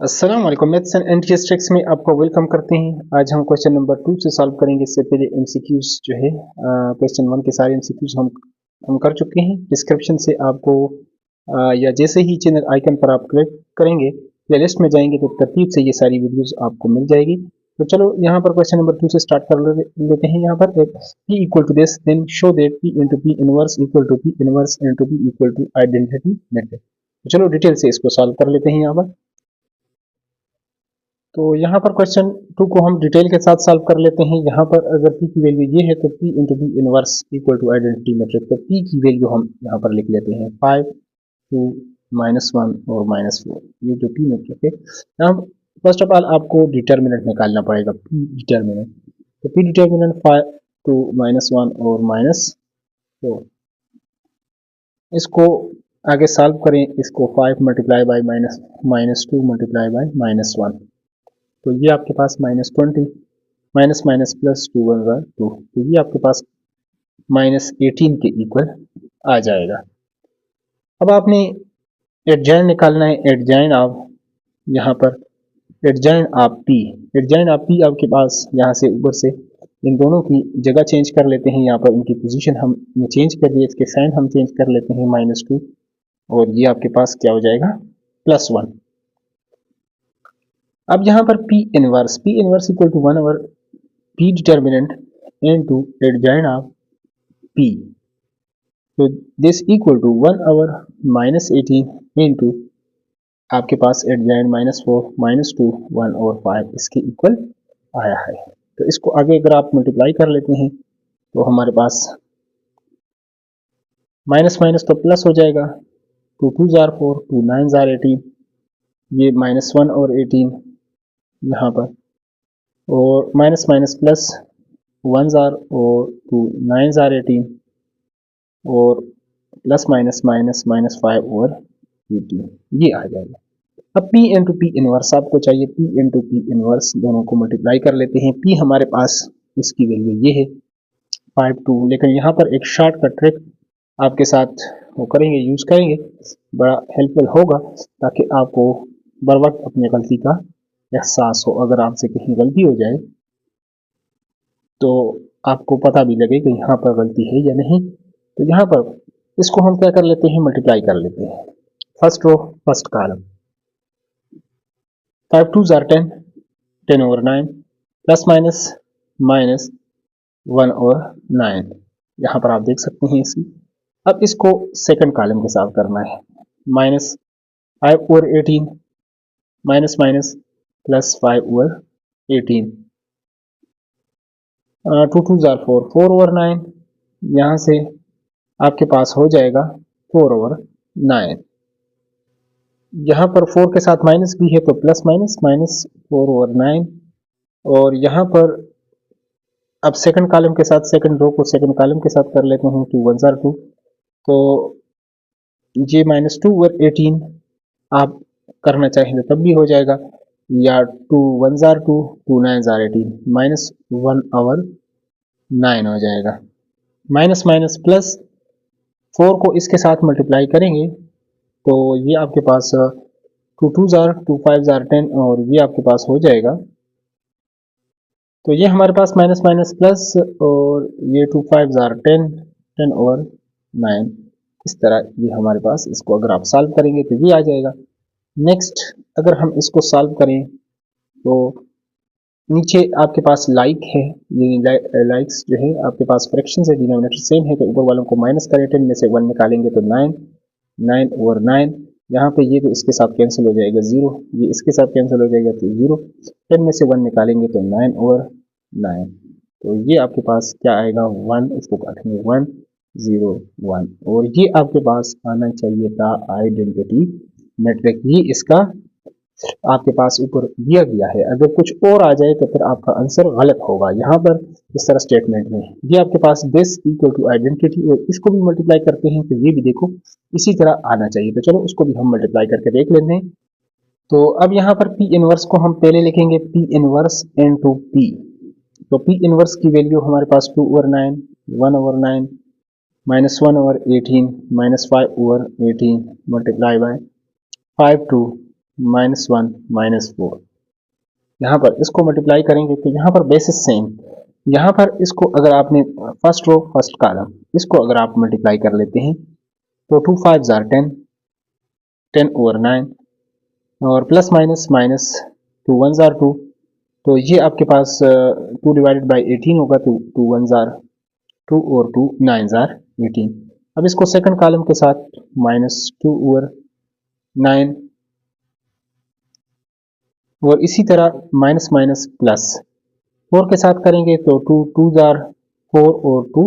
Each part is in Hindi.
अस्सलाम वालेकुम। मैथ्स एंड एनटीएस ट्रिक्स में आपको वेलकम करते हैं। आज हम क्वेश्चन नंबर 2 से सॉल्व करेंगे। इससे पहले एमसीक्यूज जो है क्वेश्चन 1 के सारे एमसीक्यूज हम कर चुके हैं। डिस्क्रिप्शन से आपको या जैसे ही चैनल आइकन पर आप क्लिक करेंगे प्लेलिस्ट में जाएंगे तो तरतीब से ये सारी वीडियोस आपको मिल जाएगी। तो चलो यहाँ पर क्वेश्चन नंबर 2 से स्टार्ट कर लेते हैं। यहाँ पर P equal to this then show that P into P inverse equal to P inverse into P equal to identity method. तो चलो डिटेल से इसको सॉल्व कर लेते हैं यहाँ पर। तो यहाँ पर क्वेश्चन 2 को हम डिटेल के साथ सॉल्व कर लेते हैं। यहाँ पर अगर P की वैल्यू ये है तो P into P inverse equal to identity matrix. तो P की वैल्यू हम यहाँ पर लिख लेते हैं 5 2 -1 और -4। ये जो P मेट्रिक है यहाँ फर्स्ट ऑफ ऑल आपको डिटर्मिनेंट निकालना पड़ेगा। P डिटर्मिनेंट तो P डिटर्मिनेंट 5 2 -1 और -4। इसको आगे सॉल्व करें। इसको 5 मल्टीप्लाई बाई -2 मल्टीप्लाई बाई -1 तो ये आपके पास -20 माइनस माइनस प्लस 2 1 2 तो ये आपके पास -18 के इक्वल आ जाएगा। अब आपने एडजॉइन निकालना है। एडजॉइन आप यहाँ पर एडजॉइन आप P आपके पास यहाँ से ऊपर से इन दोनों की जगह चेंज कर लेते हैं। यहाँ पर इनकी पोजीशन हम चेंज कर दिए, इसके साइन हम चेंज कर लेते हैं -2 और ये आपके पास क्या हो जाएगा +1। अब यहाँ पर P inverse equal to 1 over P determinant into adjoint of P। तो this equal to 1 over -18 into आपके पास एडजॉइन -4 -2 1 और 5 इसके इक्वल आया है। तो इसको आगे अगर आप मल्टीप्लाई कर लेते हैं तो हमारे पास माइनस माइनस तो प्लस हो जाएगा। 2 2 जार 4 2 9 जार 18 ये -1 और 18 यहाँ पर और माइनस माइनस प्लस 1 जार और 2 9 जार 18 और प्लस माइनस माइनस -5 और 18 ये आ जाएगा। अब P इंटू P इनवर्स आपको चाहिए। P इंटू P इनवर्स दोनों को मल्टीप्लाई कर लेते हैं। P हमारे पास इसकी वैल्यू ये है 5 2, लेकिन यहाँ पर एक शॉर्टकट ट्रिक आपके साथ वो करेंगे, यूज़ करेंगे, बड़ा हेल्पफुल होगा ताकि आपको बर वक्त अपनी गलती का एहसास हो। अगर आपसे कहीं गलती हो जाए तो आपको पता भी लगे कि यहाँ पर गलती है या नहीं। तो यहाँ पर इसको हम क्या कर लेते हैं, मल्टीप्लाई कर लेते हैं। फर्स्ट रो फर्स्ट कॉलम 5 2 जार 10 10 ओवर 9 प्लस माइनस -1 और 9 यहाँ पर आप देख सकते हैं इसकी। अब इसको सेकंड कॉलम के साथ करना है। -5 over 18 minus minus plus 5 over 18 2 2 jar 4 4 over 9 यहाँ से आपके पास हो जाएगा 4 ओवर 9। यहाँ पर 4 के साथ माइनस भी है तो प्लस माइनस -4 ओवर 9 और यहाँ पर अब सेकंड कॉलम के साथ सेकंड रो को सेकंड कॉलम के साथ कर लेते हैं। 2 1 जार 2 तो ये -2 ओवर 18 आप करना चाहें तो तब भी हो जाएगा, या 2 1 जार 2 2 9 जार 18 -1 ओवर 9 हो जाएगा। माइनस माइनस प्लस 4 को इसके साथ मल्टीप्लाई करेंगे तो ये आपके पास 2 2 जार 2 5 जार 10 और ये आपके पास हो जाएगा। तो ये हमारे पास माइनस माइनस प्लस और ये 2 5 जार 10 10 ओवर 9 इस तरह ये हमारे पास। इसको अगर आप सॉल्व करेंगे तो ये आ जाएगा। नेक्स्ट अगर हम इसको सॉल्व करें तो नीचे आपके पास लाइक है, ये लाइक्स जो है आपके पास फ्रैक्शन से डिनोमिनेटर सेम है तो ऊपर वालों को माइनस करें। 10 में से 1 निकालेंगे तो 9 9 ओवर 9 यहाँ पे ये तो इसके साथ कैंसिल हो जाएगा 0, ये इसके साथ कैंसिल हो जाएगा तो 0। 10 में से 1 निकालेंगे तो 9 ओवर 9 तो ये आपके पास क्या आएगा 1, इसको काटेंगे 1 0 1 और ये आपके पास आना चाहिए था आइडेंटिटी मेट्रिक। ये इसका आपके पास ऊपर दिया गया है। अगर कुछ और आ जाए तो फिर आपका आंसर गलत होगा। यहाँ पर इस तरह स्टेटमेंट में ये आपके पास दिस इक्वल टू आइडेंटिटी और इसको भी मल्टीप्लाई करते हैं तो ये भी देखो इसी तरह आना चाहिए। तो चलो उसको भी हम मल्टीप्लाई करके देख लेते हैं। तो अब यहाँ पर P इनवर्स को हम पहले लिखेंगे P इनवर्स इनटू P। तो P इनवर्स की वैल्यू हमारे पास 2 over 9 1 over 9 -1 over 18 -5 over 18 multiply by 5 2 -1 -4। यहाँ पर इसको मल्टीप्लाई करेंगे तो यहाँ पर बेसिस सेम, यहाँ पर इसको अगर आपने फर्स्ट रो फर्स्ट कॉलम इसको अगर आप मल्टीप्लाई कर लेते हैं तो 2 5 जार 10, 10/9 और प्लस माइनस माइनस 2 1 जार 2, तो ये आपके पास 2 डिवाइडेड बाई 18 होगा, तो 2 1 जार 2 और 2 9 जार 18। अब इसको सेकंड कॉलम के साथ -2/9 और इसी तरह माइनस माइनस प्लस 4 के साथ करेंगे तो 2 2 जार 4 और 2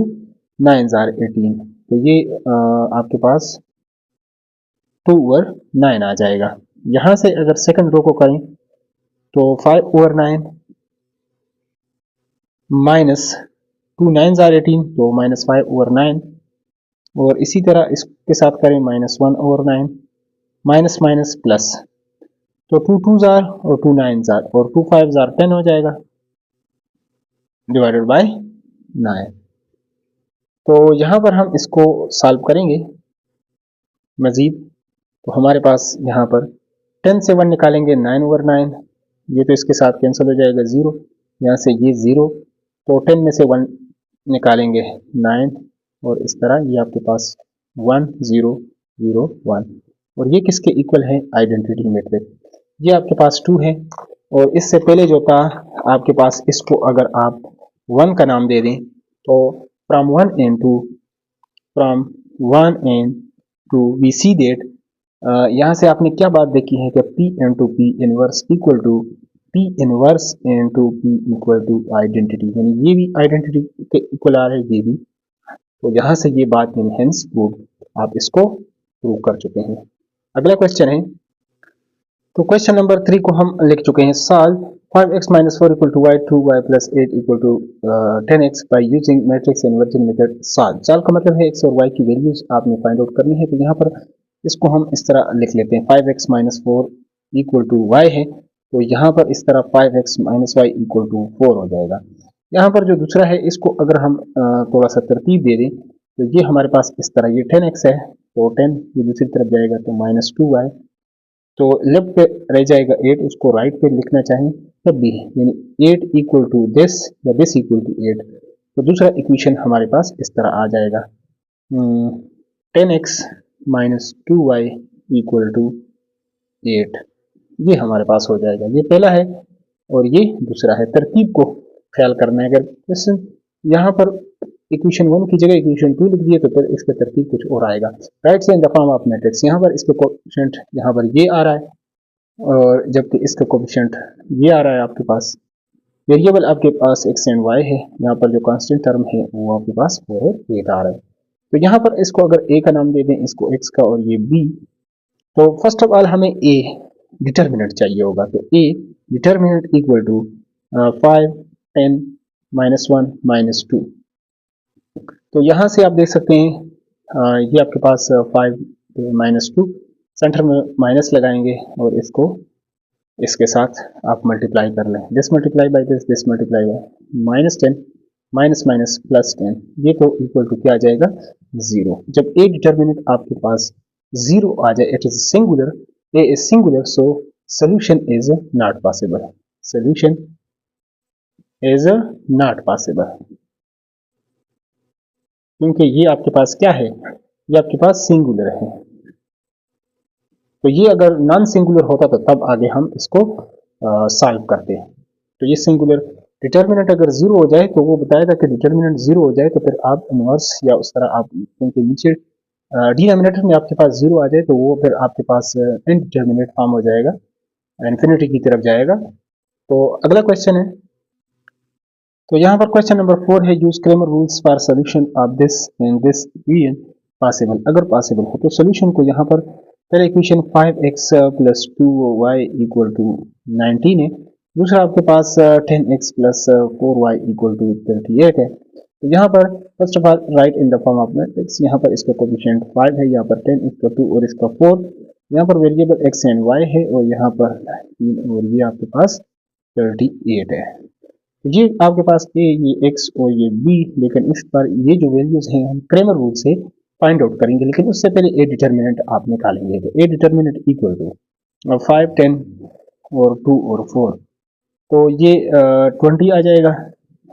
9 जार 18, तो ये आपके पास 2/9 आ जाएगा। यहाँ से अगर सेकंड रो को करें तो 5/9 माइनस 2 9 जार 18, तो -5/9 और इसी तरह इसके साथ करें -1/9 माइनस माइनस प्लस, तो 2 2 जार और 2 9 जार और 2 5 जार 10 हो जाएगा डिवाइडेड बाय 9। तो यहाँ पर हम इसको सॉल्व करेंगे मजीद, तो हमारे पास यहाँ पर 10 से 1 निकालेंगे 9/9, ये तो इसके साथ कैंसिल हो जाएगा 0, यहाँ से ये 0, तो 10 में से 1 निकालेंगे 9 और इस तरह ये आपके पास 1 0 0 1, और ये किसके इक्वल है, आइडेंटिटी मैट्रिक्स, ये आपके पास 2 है। और इससे पहले जो था आपके पास, इसको अगर आप 1 का नाम दे दें तो from 1 and two we see that, यहाँ से आपने क्या बात देखी है कि P into P inverse equal to P inverse into P equal to identity, यानी ये भी आइडेंटिटी के इक्वल आ रहा है, ये भी, तो यहाँ से ये बात हेंस प्रूव, आप इसको प्रूव कर चुके हैं। अगला क्वेश्चन है, तो क्वेश्चन नंबर 3 को हम लिख चुके हैं, solve 5x - 4 equal to y 2y plus 8 equal to 10x by using matrix inversion method. Solve का मतलब है x और y की वैल्यूज आपने फाइंड आउट करनी है, तो यहाँ पर इसको हम इस तरह लिख लेते हैं, 5x - 4 इक्वल टू y है, तो यहाँ पर इस तरह 5x - y इक्वल टू 4 हो जाएगा। यहाँ पर जो दूसरा है इसको अगर हम थोड़ा सा तरतीब दे दें तो ये हमारे पास इस तरह, ये 10x है तो 10 ये दूसरी तरफ जाएगा तो -2y, तो लेफ्ट पे रह जाएगा 8, उसको राइट पे लिखना चाहें तब भी, यानी 8 इक्वल टू दिस या दिस इक्वल टू 8, तो दूसरा इक्वेशन हमारे पास इस तरह आ जाएगा 10x - 2y इक्वल टू 8, ये हमारे पास हो जाएगा। ये पहला है और ये दूसरा है, तरतीब को ख्याल करना है। अगर क्वेश्चन यहाँ पर इक्वेशन 1 की जगह इक्वेशन 2 लिख दिए तो फिर इसका तरतीब कुछ और आएगा। राइट से in the form of matrix, यहाँ पर इसके कोएफिशिएंट यहाँ पर ये आ रहा है और जबकि इसका कोएफिशिएंट ये आ रहा है आपके पास। वेरिएबल आपके पास x एंड y है, यहाँ पर जो कांस्टेंट टर्म है वो आपके पास 4 और 8 आ रहा है। तो यहाँ पर इसको अगर a का नाम दे दें, इसको x का और ये b, तो फर्स्ट ऑफ ऑल हमें a डिटर्मिनेंट चाहिए होगा, तो a डिटर्मिनेंट इक्वल टू 5 10 -1 -2, तो यहाँ से आप देख सकते हैं ये आपके पास 5 -2, सेंटर में माइनस लगाएंगे और इसको इसके साथ आप मल्टीप्लाई कर लें, this multiply by this multiply by -10 minus minus plus 10, ये तो इक्वल टू क्या आ जाएगा 0। जब a डिटर्मिनेंट आपके पास 0 आ जाए, it is singular, a is singular, so solution is not possible, solution is not possible, क्योंकि ये आपके पास क्या है, ये आपके पास सिंगुलर है। तो ये अगर नॉन सिंगुलर होता तो तब आगे हम इसको सॉल्व करते हैं। तो ये सिंगुलर, डिटर्मिनेंट अगर 0 हो जाए तो वो बताएगा कि डिटर्मिनेंट 0 हो जाए तो फिर आप इनवर्स या उस तरह आप, क्योंकि नीचे डिनोमिनेटर में आपके पास 0 आ जाए तो वो फिर आपके पास इनडिटर्मिनेट फॉर्म हो जाएगा, इन्फिनिटी की तरफ जाएगा। तो अगला क्वेश्चन है, तो यहाँ पर क्वेश्चन नंबर 4 है, use Cramer rules for solution of this in this equation possible, अगर पॉसिबल हो तो सोल्यूशन को यहाँ पर पहले इक्वेशन 5x + 2y = 19 है, दूसरा आपके पास 10x + 4y = 38 है। तो यहाँ पर first of all right in the form of matrix, यहाँ पर इसका कोएफिशिएंट 5 है, यहाँ पर 10, इसका 2 और इसका 4, यहाँ पर वेरिएबल x एंड y है और यहाँ पर 3 और ये आपके पास 38 है। ये आपके पास a, ये x और ये b, लेकिन इस पर ये जो वैल्यूज हैं हम क्रेमर रूल से फाइंड आउट करेंगे, लेकिन उससे पहले ए डिटर्मिनेंट आप निकालेंगे। तो ए डिटर्मिनेंट इक्वल टू, 5, 10 और 2 और 4, तो ये 20 आ जाएगा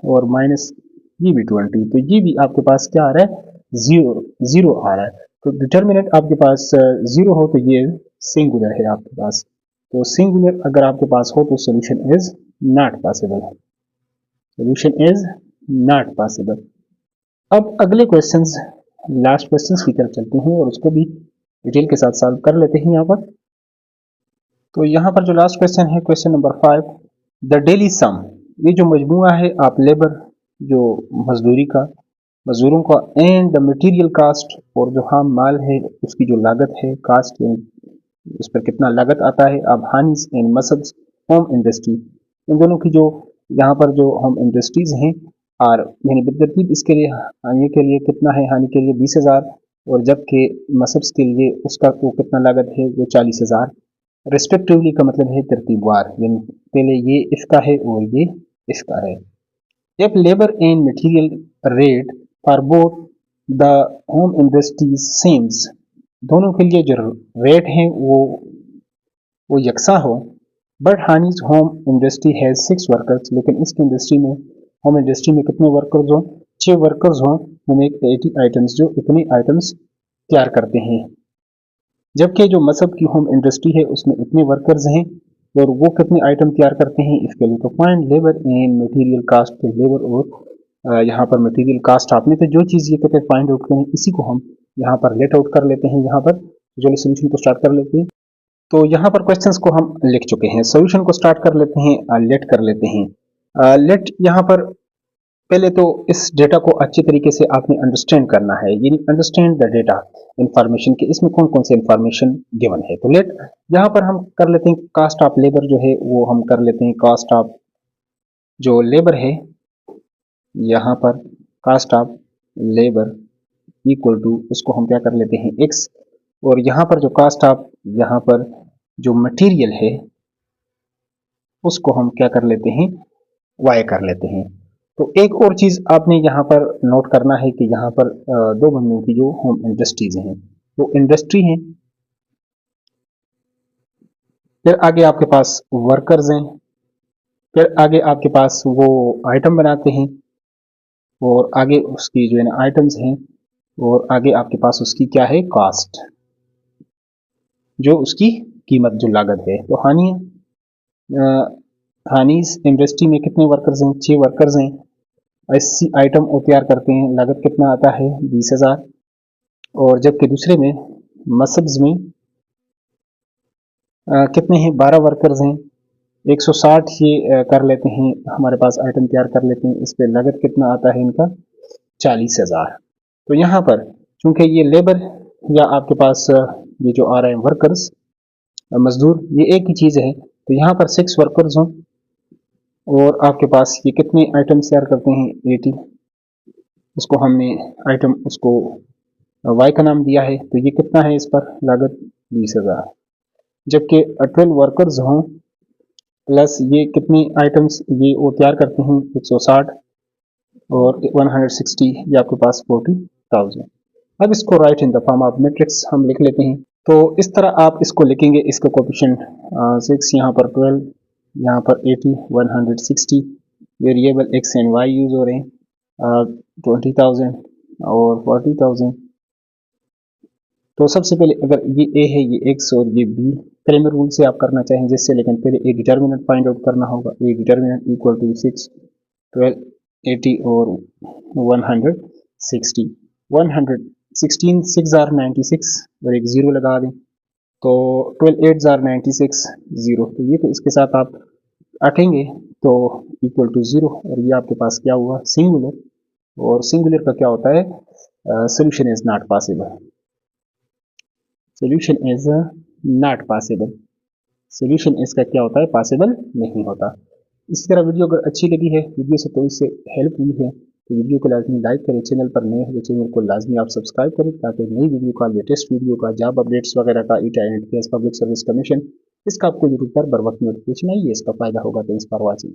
और माइनस ये भी 20, तो ये भी आपके पास क्या आ रहा है, जीरो आ रहा है। तो डिटर्मिनेंट आपके पास जीरो हो तो ये सिंगुलर है आपके पास, तो सिंगुलर अगर आपके पास हो तो solution is not possible, solution is not possible. अब अगले क्वेश्चंस, लास्ट क्वेश्चंस की तरफ चलते हैं और उसको भी डिटेल के साथ सॉल्व कर लेते हैं यहाँ पर। तो यहाँ पर जो लास्ट क्वेश्चन है, क्वेश्चन नंबर 5, द डेली सम, ये जो मजमूआ है आप लेबर, जो मजदूरी का, मजदूरों का, एंड द मटेरियल कास्ट, और जो हम माल है उसकी जो लागत है, कास्ट उस पर कितना लागत आता है, अब हानिस एंड मसब्स होम इंडस्ट्री, इन दोनों की जो यहाँ पर जो होम इंडस्ट्रीज हैं, और यानी बिदरतीब इसके लिए हानि के लिए कितना है, हानि के लिए 20,000, और जबकि मसब्स के लिए उसका तो कितना लागत है वो 40,000 रिस्पेक्टिवली, का मतलब है तरतीबवार, यानी पहले ये इसका है और ये इसका है। जब labour and material rate for both the home industries same, दोनों के लिए जो रेट है वो यकसा हो, बट हानिज होम इंडस्ट्री हैज 6 वर्कर्स, लेकिन इसकी इंडस्ट्री में, होम इंडस्ट्री में कितने वर्कर्स हों, 6 वर्कर्स हों, वो मेक 80 आइटम्स, जो इतने आइटम्स तैयार करते हैं, जबकि जो मसब की होम इंडस्ट्री है उसमें इतने वर्कर्स हैं और वो कितने आइटम तैयार करते हैं इसके लिए। तो find labour and material cost, तो लेबर और यहाँ पर मटेरियल कास्ट, आपने तो जो चीज़ ये कहते हैं फाइंड आउट करें, इसी को हम यहाँ पर लेट आउट कर लेते हैं। यहाँ पर चलिए सोल्यूशन को स्टार्ट कर लेते हैं। तो यहाँ पर क्वेश्चंस को हम लिख चुके हैं, सोल्यूशन को स्टार्ट कर लेते हैं, लेट कर लेते हैं। लेट यहाँ पर पहले तो इस डेटा को अच्छे तरीके से आपने अंडरस्टैंड करना है, यानी अंडरस्टैंड द डेटा इंफॉर्मेशन के, इसमें कौन कौन से इंफॉर्मेशन गिवन है। तो लेट यहाँ पर हम कर लेते हैं कास्ट ऑफ लेबर जो है वो हम कर लेते हैं, कास्ट ऑफ जो लेबर है, यहाँ पर cost of labour equal to, उसको हम क्या कर लेते हैं x, और यहाँ पर जो कास्ट ऑफ, यहाँ पर जो मटेरियल है उसको हम क्या कर लेते हैं, y कर लेते हैं। तो एक और चीज आपने यहाँ पर नोट करना है कि यहाँ पर दो बंदों की जो होम इंडस्ट्रीज हैं वो इंडस्ट्री हैं, फिर आगे आपके पास वर्कर्स हैं, फिर आगे आपके पास वो आइटम बनाते हैं, और आगे उसकी जो है ना आइटम्स हैं, और आगे आपके पास उसकी क्या है, कॉस्ट, जो उसकी कीमत, जो लागत है। तो हानीस इंडस्ट्री में कितने वर्कर्स हैं, 6 वर्कर्स हैं, 80 आइटम वो तैयार करते हैं, लागत कितना आता है 20,000, और जबकि दूसरे में मसब्स में कितने हैं, 12 वर्कर्स हैं, 160 ये कर लेते हैं, हमारे पास आइटम तैयार कर लेते हैं, इस पे लागत कितना आता है इनका 40,000। तो यहाँ पर चूंकि ये लेबर या आपके पास ये जो आ रहे हैं वर्कर्स, मजदूर, ये एक ही चीज़ है, तो यहाँ पर 6 वर्कर्स हों और आपके पास ये कितने आइटम तैयार करते हैं 80, उसको हमने आइटम उसको y का नाम दिया है, तो ये कितना है इस पर लागत 20,000, जबकि 12 वर्कर्स हों प्लस ये कितने आइटम्स ये वो तैयार करते हैं 160 और 160, ये आपके पास 40,000। अब इसको right in the form of matrix हम लिख लेते हैं। तो इस तरह आप इसको लिखेंगे, इसका कोएफिशिएंट 6, यहाँ पर 12, यहाँ पर 80, 160, variable x and y use हो रहे हैं, 20,000 और 40,000। तो सबसे पहले अगर ये a है, ये x और ये b, क्रेमर रूल से आप करना चाहें जिससे, लेकिन पहले a डिटर्मिनेंट फाइंड आउट करना होगा। a डिटर्मिनेंट इक्वल टू 6, 12, 80 और 160, 116 6 आर 96 और एक जीरो लगा दें, तो 12 8 आर 96 जीरो, तो ये तो इसके साथ आप अटेंगे तो इक्वल टू जीरो, और ये आपके पास क्या हुआ, सिंगुलर, और सिंगुलर का क्या होता है, solution is not possible, solution is not possible, solution इसका क्या होता है, पॉसिबल नहीं होता। इसी तरह वीडियो अगर अच्छी लगी है, वीडियो से कोई से हेल्प हुई है तो वीडियो को लाजमी लाइक करें, चैनल पर नए हैं तो चैनल को लाजमी आप सब्सक्राइब करें ताकि नई वीडियो का, लेटेस्ट वीडियो का, जॉब अपडेट्स वगैरह का, ITA पब्लिक सर्विस कमीशन, इसका आपको यूट्यूब पर बर वक्त नोटिफिकेशन आइए, इसका फायदा होगा। Thanks for watching.